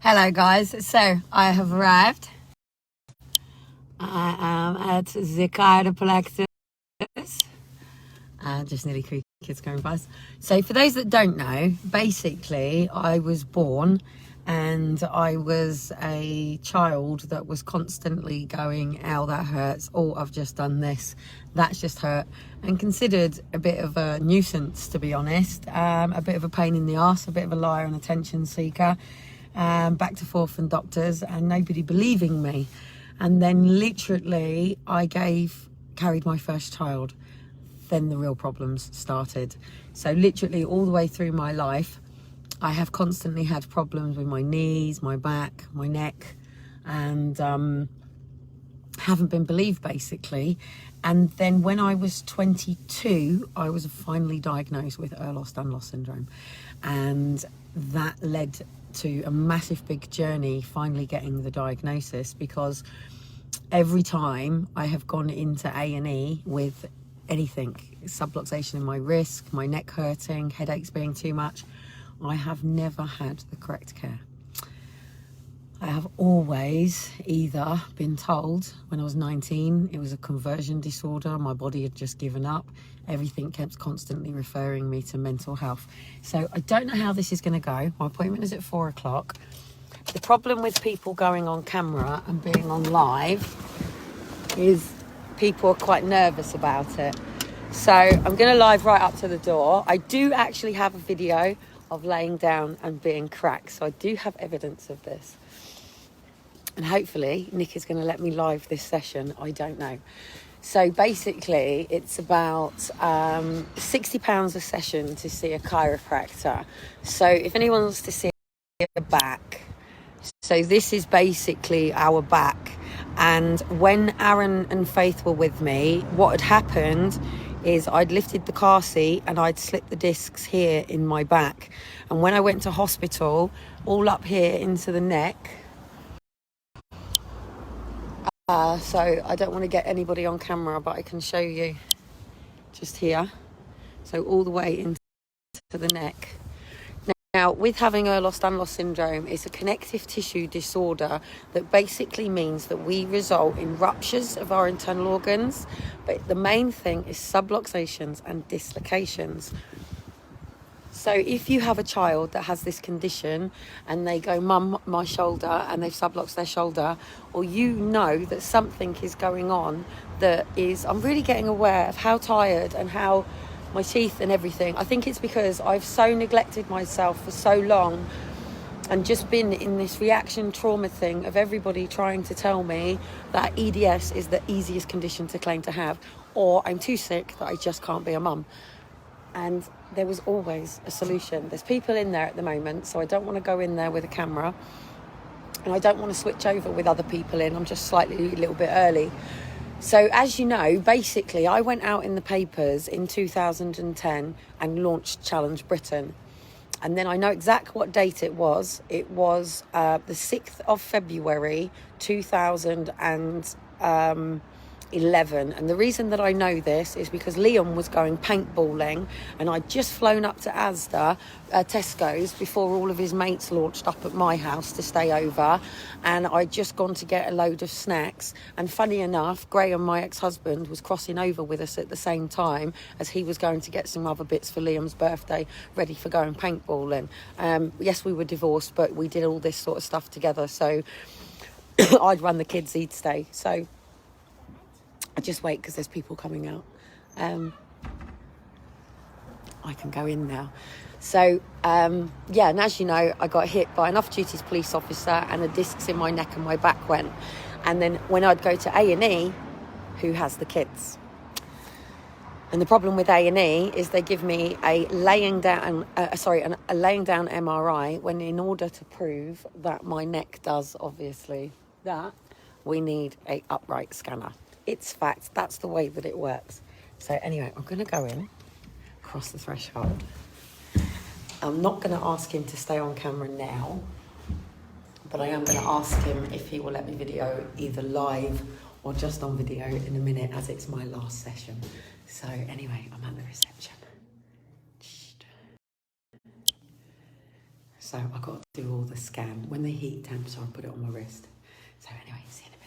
Hello guys, so I have arrived. I am at the chiropractor. Just nearly 3 kids going past. So for those that don't know, basically I was born and I was a child that was constantly going, ow, that hurts, oh, I've just done this, that's just hurt, and considered a bit of a nuisance, to be honest. A bit of a pain in the arse, a bit of a liar and attention seeker. Back to forth and doctors and nobody believing me. And then literally I carried my first child. Then the real problems started. So literally all the way through my life, I have constantly had problems with my knees, my back, my neck, and haven't been believed basically. And then when I was 22, I was finally diagnosed with Ehlers-Danlos syndrome. And that led to a massive big journey finally getting the diagnosis, because every time I have gone into A&E with anything, subluxation in my wrist, my neck hurting, headaches being too much, I have never had the correct care. I have always either been told when I was 19 it was a conversion disorder, my body had just given up. Everything kept constantly referring me to mental health. So I don't know how this is going to go. My appointment is at 4 o'clock. The problem with people going on camera and being on live is people are quite nervous about it. So I'm going to live right up to the door. I do actually have a video of laying down and being cracked, so I do have evidence of this. And hopefully Nick is going to let me live this session. I don't know. So basically it's about £60 a session to see a chiropractor. So if anyone wants to see the back, so this is basically our back. And when Aaron and Faith were with me, what had happened is I'd lifted the car seat and I'd slipped the discs here in my back. And when I went to hospital, all up here into the neck, so I don't want to get anybody on camera, but I can show you just here. So all the way into the neck. Now, with having Ehlers-Danlos syndrome, it's a connective tissue disorder that basically means that we result in ruptures of our internal organs, but the main thing is subluxations and dislocations. So if you have a child that has this condition and they go, Mum, my shoulder, and they've subluxed their shoulder, or you know that something is going on that is, I'm really getting aware of how tired and how my teeth and everything. I think it's because I've so neglected myself for so long and just been in this reaction trauma thing of everybody trying to tell me that EDS is the easiest condition to claim to have, or I'm too sick that I just can't be a mum. And there was always a solution. There's people in there at the moment, so I don't want to go in there with a camera, and I don't want to switch over with other people in. I'm just a little bit early. So as you know, basically I went out in the papers in 2010 and launched Challenge Britain. And then I know exactly what date it was. It was the 6th of February 2011. And the reason that I know this is because Liam was going paintballing and I'd just flown up to Tesco's before all of his mates launched up at my house to stay over, and I'd just gone to get a load of snacks. And funny enough, Graham, my ex-husband, was crossing over with us at the same time as he was going to get some other bits for Liam's birthday, ready for going paintballing. Yes, we were divorced, but we did all this sort of stuff together. So I'd run the kids, he'd stay. So I just wait because there's people coming out. I can go in now. So, and as you know, I got hit by an off-duty police officer and the discs in my neck and my back went. And then when I'd go to A&E, who has the kids? And the problem with A&E is they give me a laying down MRI, when in order to prove that my neck does obviously that, we need a upright scanner. It's fact. That's the way that it works. So anyway, I'm going to go in, cross the threshold. I'm not going to ask him to stay on camera now, but I am going to ask him if he will let me video either live or just on video in a minute, as it's my last session. So anyway, I'm at the reception. So I got to do all the scan. When the heat damps, I'll put it on my wrist. So anyway, see you in a bit.